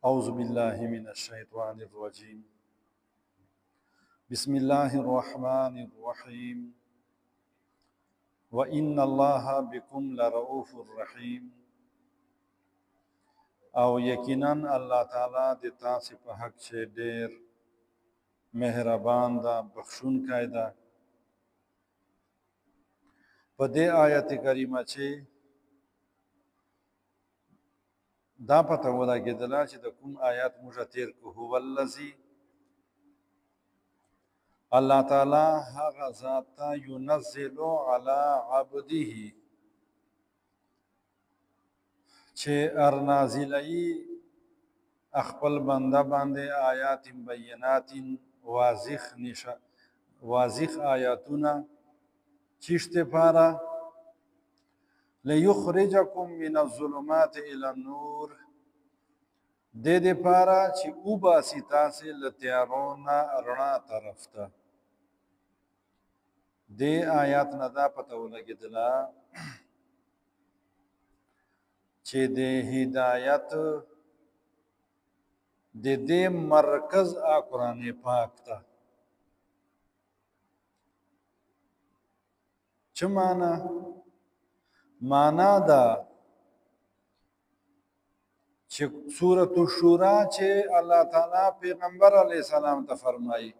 أعوذ بالله من الشيطان الرجيم بسم الله الرحمن الرحيم وإن الله بكم لرؤوف رحيم او یقینا الله تعالی د تاسو په حق چې ډیر مهربان ده بخښونکی ده. په دې آیت کریمه چې دا پته ولګېدله چې د کوم آیات موږ تیر کو هو الذی الله تعالی هغه ذات ته ينزل علی عبده چې ارنازلای خپل بنده باندې آیات بینات واضح آیاتونه چشته پاره لیخرجکم من الظلمات الى النور د دې پاره چې او باسي تاسو له تیارونه رڼا طرف ته. د آیات نه دا پته ولګېدله چې د هدایت د دې مرکز قرآن پاک ته څه معنا ده چې سورۃ الشورى چې الله تعالی پیغمبر علیه السلام ته فرمایي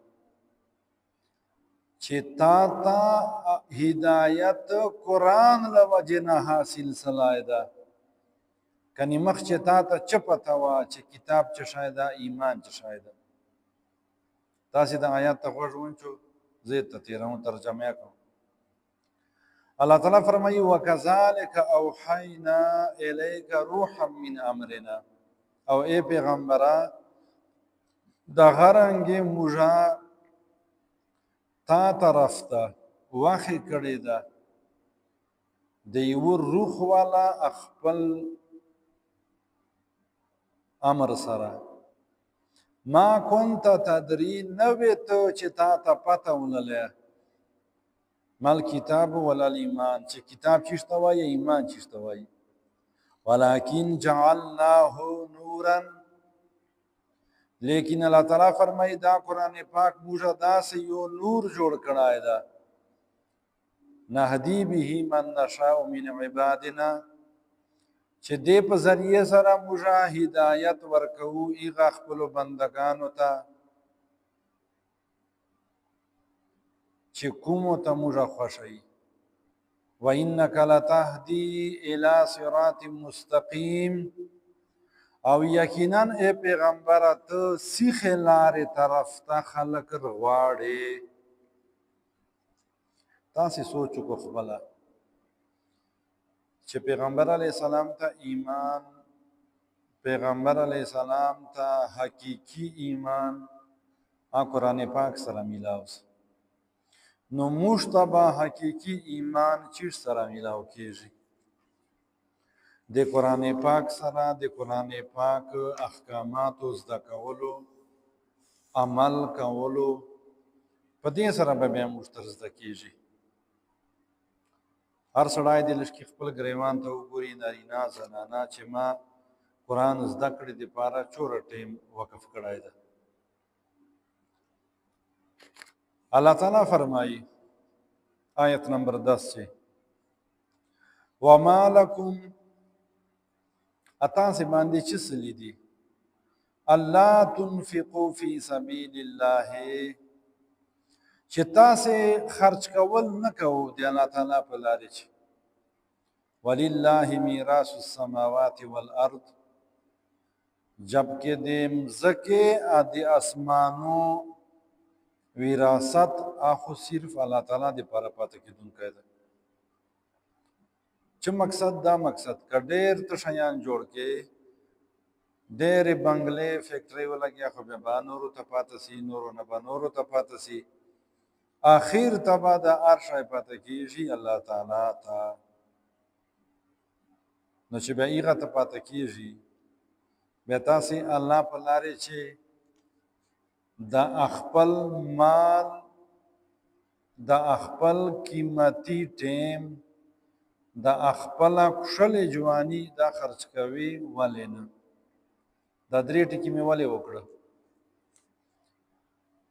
چې تا هدایت قرآن له وجې نه حاصل سلای ده. کنی مخ چې تا ته څه پته وه چې کتاب څه شی ده ایمان څه شی ده. تاسې د آیات ته غوږ ونیسئ زه یې تیروم ترجمه یې کوم. الله تعالی فرمایي وکذلک اوحینا الیک روحا من امرنا او ای پیغمبره دغه رنګې موږ تا طرف ته وحی کړې ده د یو روح والا خپل امر سره. ما كنت تدري نوې ته چې تا ته پته ولله مال کتاب ولا ایمان چې کتاب چیشته وایي ایمان چیشته وایي ولكن جعلناه نورا لیکن الله تعالی فرمایي دا قرآن پاک موږ داسې یو نور جوړ کړی ده نهدی به من نشاء من عبادنا چې دې په ذریعه سره موږ هدایت ورکوو هغه خپلو بندګانو ته چې کومو ته موږ خوښوي. وانک لتهدی الی صراط مستقیم او یقینا ای پیغمبره ته سیخې لارې طرف ته خلک غواړې. تاسې سوچ وکړو خپله چې پیغمبر علیه السلام ته ایمان پیغمبر علیه السلام ته حقیقی ایمان قرآن پاک سره میلاو سي نو موږ ته به حقیقي ایمان چیرته سره میلاو کیږي؟ د قرآن پاک سره د قرآن پاک احکاماتو زده کولو عمل کولو په دې سره به بیا موږ ته زده کیږي. هر سړی د لږکي خپل ګریوان ته وګوري نارینه زنانه چې ما قرآن زده کړې دپاره څومره ټیم وقف کړی ده. اللہ تعالیٰ فرمائی آیت نمبر 10 سے وَمَا لَكُمْ اتان سے باندې چې سلی دي اللہ تنفقوا فی سبیل اللہ چې تاسې خرچ کول نه کوو د الله تعالی په لارې چې وللہ میراث السماوات والارض جبکې د مځکې د اسمانو وراثت اخو صرف الله تعالی د پاره پاتې کیدونکی ده. چې مقصد دا مقصد که ډېر ته شیان جوړ کې ډېرې بنګلې فیکټرۍ ولګیا خو بیا به نورو ته پاته سي نورو نه به نورو ته پاته سي اخر ته به د هر شی پاته کیږي الله تعالی ته. نو چې بیا هغه ته پاته کیږي بیا تاسې الله په لارې چې د خپل مال د خپل قیمتي ټیم د خپل کښلې جوانی دا خرچ کوي ولې نه؟ دا درې ټکي مې ولې وکړه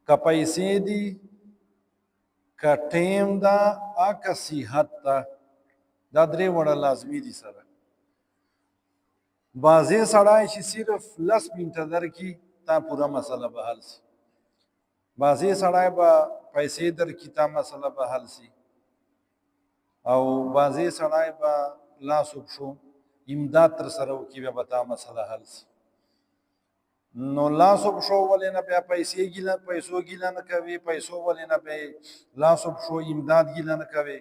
که پیسې دي که ټیم ده که صحت ده دا درې وړه لازمي دي سره بعضې سړی چې صرف 10 منټه درکړي تا پوره مسله به حل سي بعضې سړی به پیسې درکړي تا مسله به حل سي او بعضې سړی به لاس و پښو امداد تر سره وکړي بیا به تا مسله حل سي نو لاس و پښو ولې نه بیا پیسو ګیله نه کوي پیسو ولې نه بیا لاس و پښو امداد ګیله نه کوي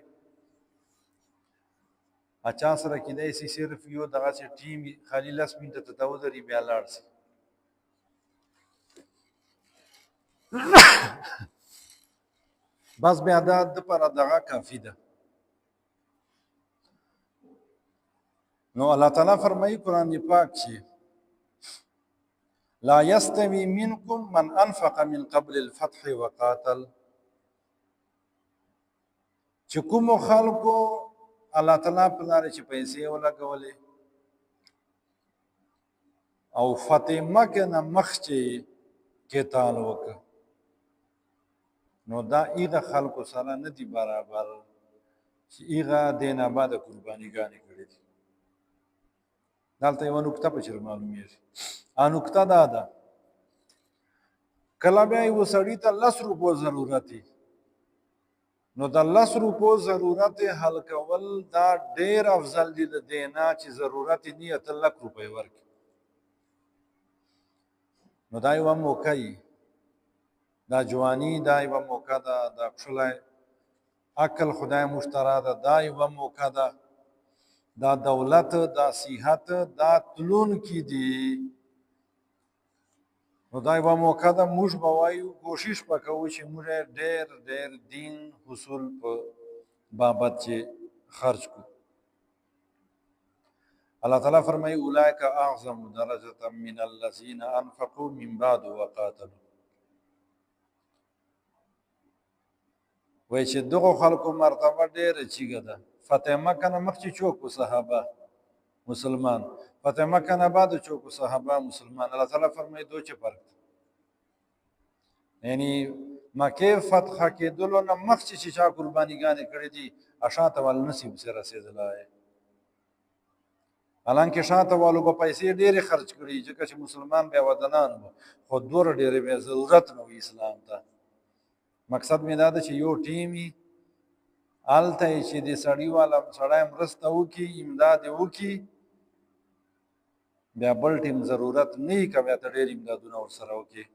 اچا سره کیدای شي صرف یو دغسې ټیم خالي 10 منټه ته ودرېږي بیا لاړ شي بس بیا دا دپاره دغه کافي ده نو الله تعالی فرمایي قرآن پاک چې لا يستوي منكم من انفق من قبل الفتح وقاتل چې کومو خلکو الله تعالی په لاره چې پیسې ولګولې او فتح مکه نه مخکې قتال وکړه نو دا ایغه خلکو سره نه دي برابر چې ایغه دین آباده قربانیګانې کړې دي دلته یوه نکته په چېر معلومیږي نکته دا ده کله بیا یو سړي ته 10 روپو ضرورت وي نو د 10 روپو ضرورت حل کول دا ډېر افضل دي د دې نه چې ضرورت یې نه 1 لک روپۍ ورکړي نو دا یوه موقع وي دا جواني دا یوه موقع ده دا کښلی عقل خدای موږ ته راده دا یوه موقع ده دا دولت دا صحت دا تلونکي دي نو دا یوه موقع ده موږ به وایو کوشش به کوو چې موږ ډېر ډېر دین حصول په بابت چې خرج کړو الله تعالی فرمایي اولئک اعظم درجة من الذین انفقوا من بعد وقاتلوا وایي چې دغو خلکو مرتبه ډېره چیږه ده فتح مکه نه مخکې چوک و صحابه مسلمان فتح مکه نه بعد چوک و صحابه مسلمان الله تعالی فرمایي دو چې فرق یعنی مکې فتح کېدلو نه مخکې چې چا قربانیګانې کړې دي شاته والو نسي پسې رسېدلی حالانکې شاته والو به پیسې ډېرې خرج کړي ځکه چې مسلمان بیا ودنان وو خو دومره ډېرې بیا ضرورت نه و اسلام ته مقصد مې دا ده چې یو ټیم وي هلته یې چې د سړی مرسته وکړي امداد یې وکړي بیا بل ټیم ضرورت نه وي که بیا ته ډېر امدادونه ورسره وکړي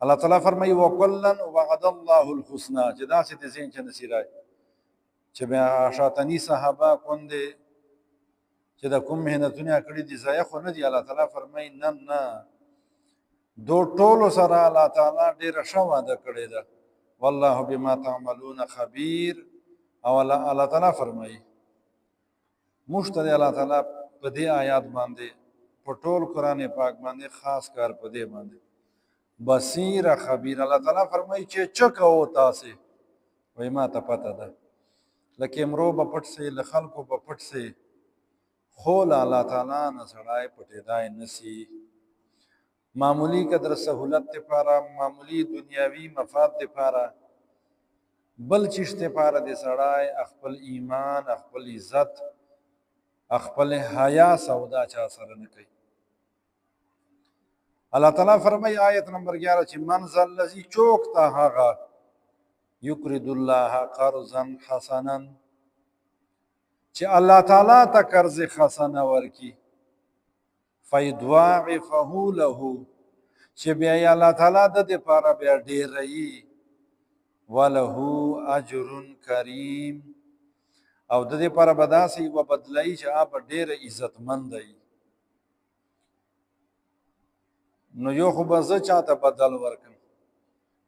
الله تعالی فرمایي وکلا وعد الله الحسنى چې داسې د ذهن چې نسي رایي چې بیا شاتني صحابه کندې چې د کوم محنتونه کړي دي ضایع خو نه دي الله تعالی فرمایي نه دو ټولو سره الله تعالی ډېره ښه وعده کړې ده والله بما تعملون خبیر او الله تعالی فرمایي موږ ته د الله تعالی په دې آیات باندې په ټول قرآن پاک باندې خاص کار په دې باندې بصیر خبیر الله تعالی فرمایي چې څه کوو تاسې وایي ما ته پته ده لکه امرو به پټ سي له خلکو به پټ سي خو له الله تعالی نه سړی پټېدای نه سي معمولی قدر سهولت دپاره معمولی دنیاوي مفاد دپاره بل چیز دپاره د سړی خپل ایمان خپل عزت خپل حیا سودا چا سره نه کوي الله تعالی فرمایي آیت نمبر 11 چې من ذا الذي چوک تا هغه یقرض الله قرضا حسنا چې الله تعالی ته قرض حسنه ورکي فیضاعفه له چې بیا یې الله تعالی د دپاره بیا ډېروي وله اجر کریم او د دپاره به داسې یوه بدلایي چې هغه به ډېره عزتمنده وي نو یو خو به زه چاته بدل ورکړم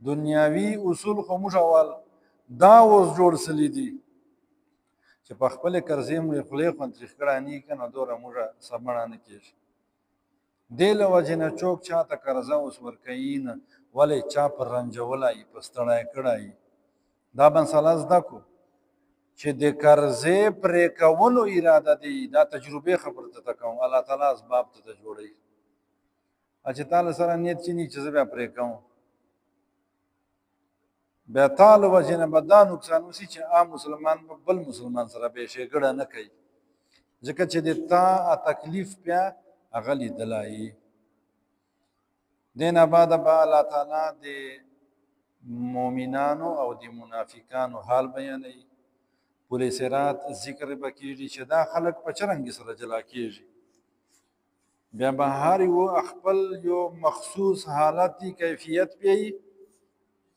دنیاوي اصول خو موږ اول دا اوس جوړ سلی دي چې په خپلې قرضې مو یې خولې خوند تریخ کړی نه وي که نه دومره موږ سمړه نه کېږي دې له وجې نه څوک چاته قرضه اوس ورکوي نه ولې چا پر رنجولی په ستړی کړی دا مسله زده کړو چې د قرضې پرې کولو اراده دی دا تجربې خبرته ته کوم الله تعالی اسباب ته جوړوي چې تعالی سره نیت چینی چې زه بیا پرې کوم بیا تعالی وجه نه به دا نقصان وسي چې عام مسلمان به بل مسلمان سره به ښېګړه نه کوي ځکه چې د تا تکلیف بیا هغه لیدلی دې نه بعده به الله تعالی د مؤمنانو او د منافقانو حال بیانوي پل صراط ذکر به کېږي چې دا خلک په څه رنګ سره جلا کېږي بیا به هر یو خپل یو مخصوص حالتي کیفیت پی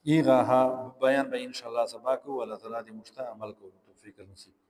ایغه بیان به ان شاء الله سبا کو الله تعالی دې مشته عمل کو توفیق نصیب